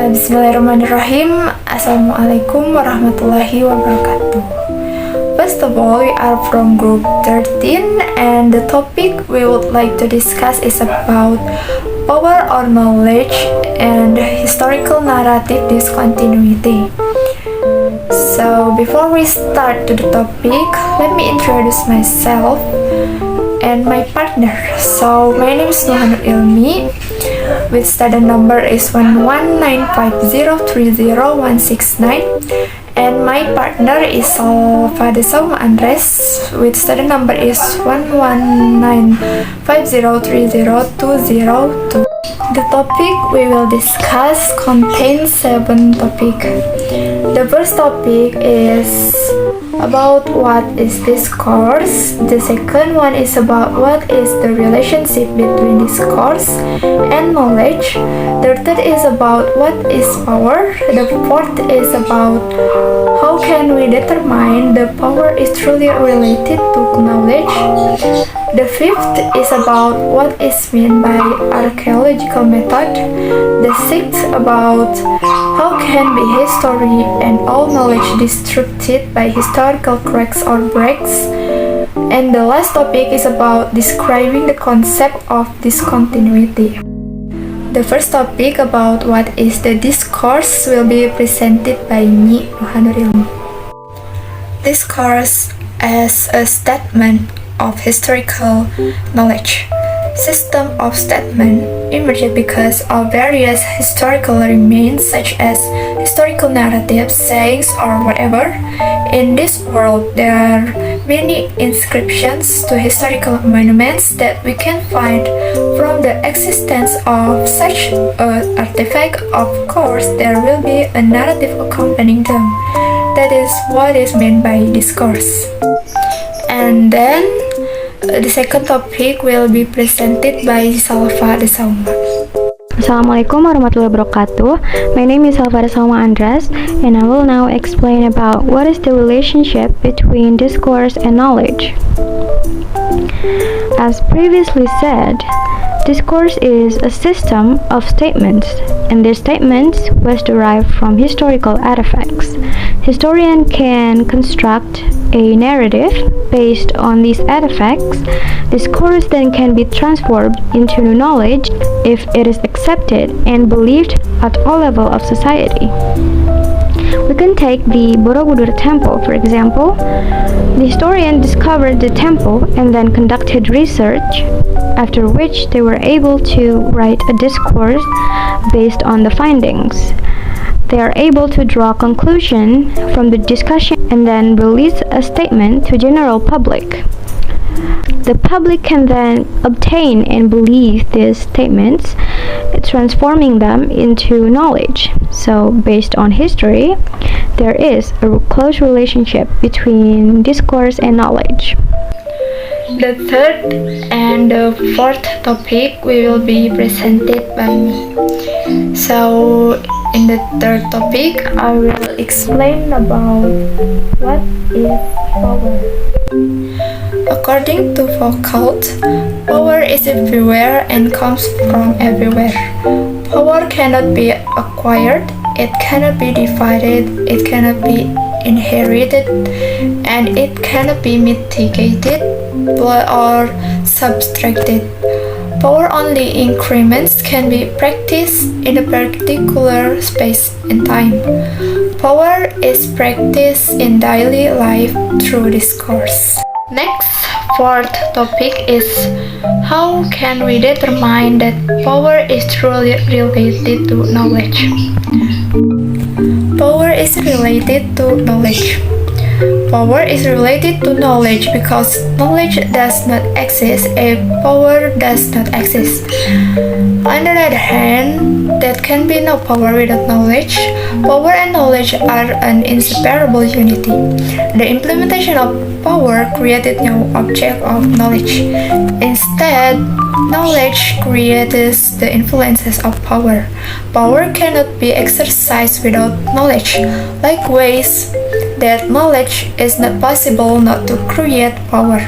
Bismillahirrahmanirrahim. Assalamualaikum warahmatullahi wabarakatuh. First of all, we are from group 13 and the topic we would like to discuss is about power or knowledge and historical narrative discontinuity. So before we start to the topic, let me introduce myself and my partner. So my name is Nuha Nur Ilmi, with student number is 1195030169, and my partner is Salva with student number is 1195030202. The topic we will discuss contains 7 topics. The first topic is about what is discourse. The second one is about what is the relationship between discourse and knowledge. The third is about what is power. The fourth is about how can we determine the power is truly related to knowledge. The fifth is about what is meant by archaeological method. The sixth about how can be history and all knowledge distributed by historical cracks or breaks. And the last topic is about describing the concept of discontinuity. The first topic about what is the discourse will be presented by me, Nuha Nur Ilmi. Discourse as a statement of historical knowledge. System of statement emerged because of various historical remains such as historical narratives, sayings, or whatever. In this world, there are many inscriptions to historical monuments that we can find from the existence of such an artifact. Of course, there will be a narrative accompanying them. That is what is meant by discourse. And then the second topic will be presented by Salva the Shauma. Assalamualaikum warahmatullahi wabarakatuh. My name is Salva and I will now explain about what is the relationship between discourse and knowledge. As previously said, discourse is a system of statements, and these statements was derived from historical artifacts. Historian can construct a narrative based on these artifacts. Discourse then can be transformed into knowledge if it is accepted and believed at all levels of society. We can take the Borobudur temple, for example. The historian discovered the temple and then conducted research, after which they were able to write a discourse based on the findings. They are able to draw a conclusion from the discussion and then release a statement to general public. The public can then obtain and believe these statements, transforming them into knowledge. So, based on history, there is a close relationship between discourse and knowledge. The third and the fourth topic will be presented by me. So, in the third topic, I will explain about what is power. According to Foucault, power is everywhere and comes from everywhere. Power cannot be acquired, it cannot be divided, it cannot be inherited, and it cannot be mitigated or subtracted. Power only increments can be practiced in a particular space and time. Power is practiced in daily life through discourse. Next, fourth topic is how can we determine that power is truly related to knowledge? Power is related to knowledge. Power is related to knowledge because knowledge does not exist if power does not exist. On the other hand, there can be no power without knowledge. Power and knowledge are an inseparable unity. The implementation of power created no object of knowledge. Instead, knowledge creates the influences of power. Power cannot be exercised without knowledge. Likewise, that knowledge is not possible not to create power.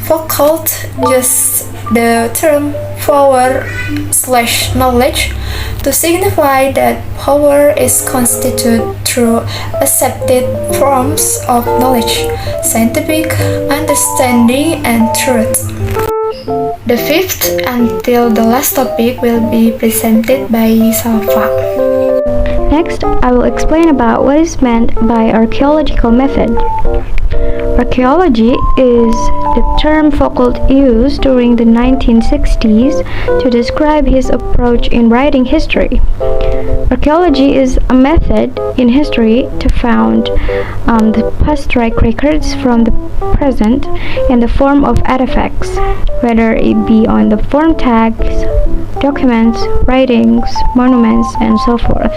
Foucault used the term power/knowledge to signify that power is constituted through accepted forms of knowledge, scientific understanding, and truth. The fifth until the last topic will be presented by Salva. Next, I will explain about what is meant by archaeological method. Archaeology is the term Foucault used during the 1960s to describe his approach in writing history. Archaeology is a method in history to found the past track records from the present in the form of artifacts, whether it be on the form tags, documents, writings, monuments, and so forth.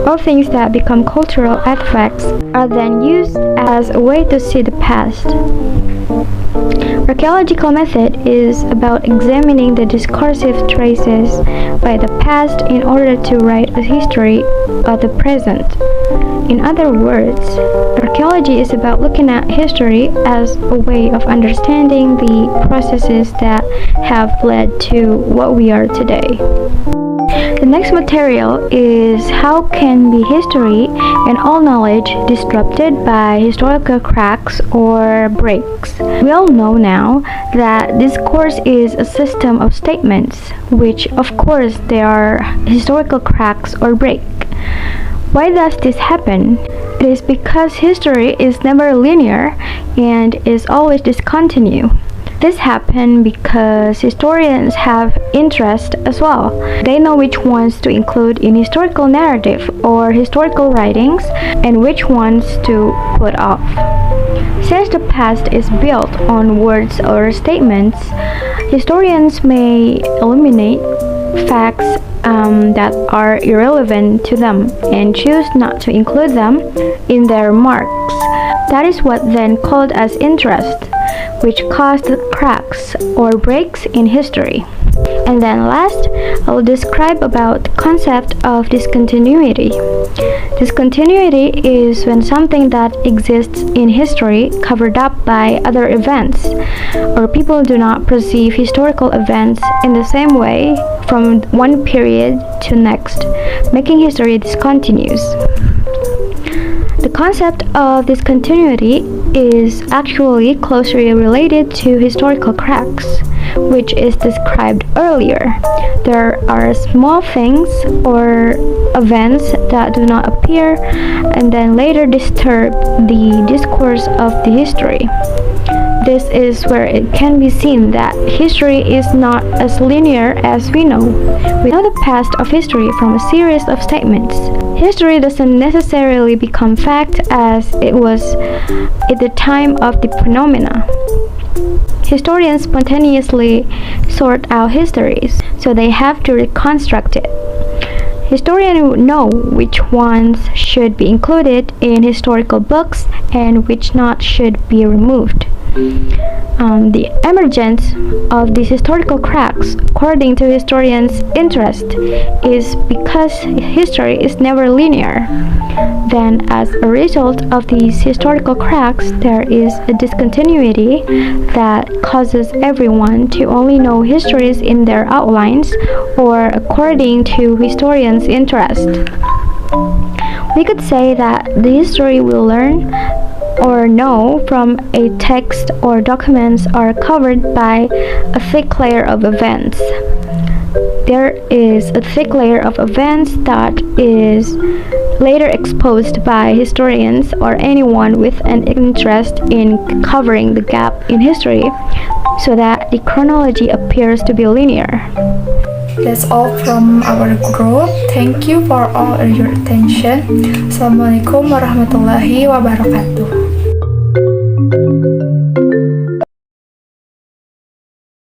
All things that become cultural artifacts are then used as a way to see the past. Archaeological method is about examining the discursive traces by the past in order to write a history of the present. In other words, archaeology is about looking at history as a way of understanding the processes that have led to what we are today. The next material is how can be history and all knowledge disrupted by historical cracks or breaks. We all know now that discourse is a system of statements, which of course there are historical cracks or break. Why does this happen? It is because history is never linear and is always discontinuous. This happened because historians have interest as well. They know which ones to include in historical narrative or historical writings and which ones to put off. Since the past is built on words or statements, historians may eliminate facts that are irrelevant to them and choose not to include them in their remarks. That is what then called as interest, which caused cracks or breaks in history. And then last, I will describe about the concept of discontinuity. Discontinuity is when something that exists in history covered up by other events, or people do not perceive historical events in the same way from one period to next, making history discontinuous. The concept of discontinuity is actually closely related to historical cracks, which is described earlier. There are small things or events that do not appear and then later disturb the discourse of the history. This is where it can be seen that history is not as linear as we know. We know the past of history from a series of statements. History doesn't necessarily become fact as it was at the time of the phenomena. Historians spontaneously sort out histories, so they have to reconstruct it. Historians would know which ones should be included in historical books and which not should be removed. The emergence of these historical cracks, according to historians' interest, is because history is never linear. Then, as a result of these historical cracks, there is a discontinuity that causes everyone to only know histories in their outlines or according to historians' interest. We could say that the history we learn or know from a text or documents are covered by a thick layer of events. There is a thick layer of events that is later exposed by historians or anyone with an interest in covering the gap in history so that the chronology appears to be linear. That's all from our group. Thank you for all your attention. Assalamualaikum warahmatullahi wabarakatuh.